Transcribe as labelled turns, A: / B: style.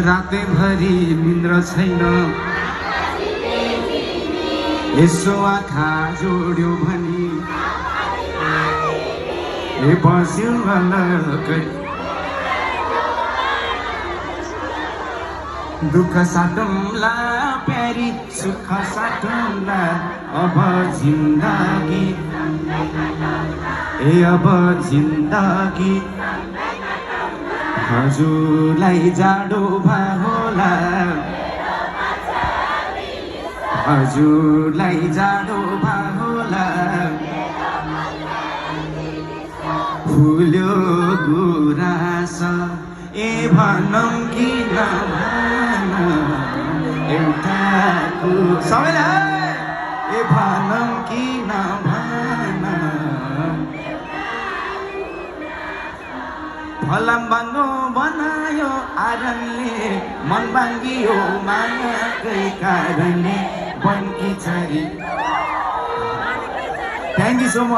A: रातैभरि निन्द्र छैन यसो आँखा जोड्यो भनी बस्यो अलग्गै दुःख साटौँला प्यारी सुख साटौँला अब जिन्दगी अब जिन्दगी हजुरलाई जाडो भा होला हजुरलाई जाडो भा होला फुल्यो गुराँस भनौँ कि नभनौँ एउटा सबैलाई भनौँ कि नभनौँ फलाम बाङ्गो बनायो आरनले मन बाङ्गियो मायाकै कारणले बनकी छरी थ्याङ्क यू सो मच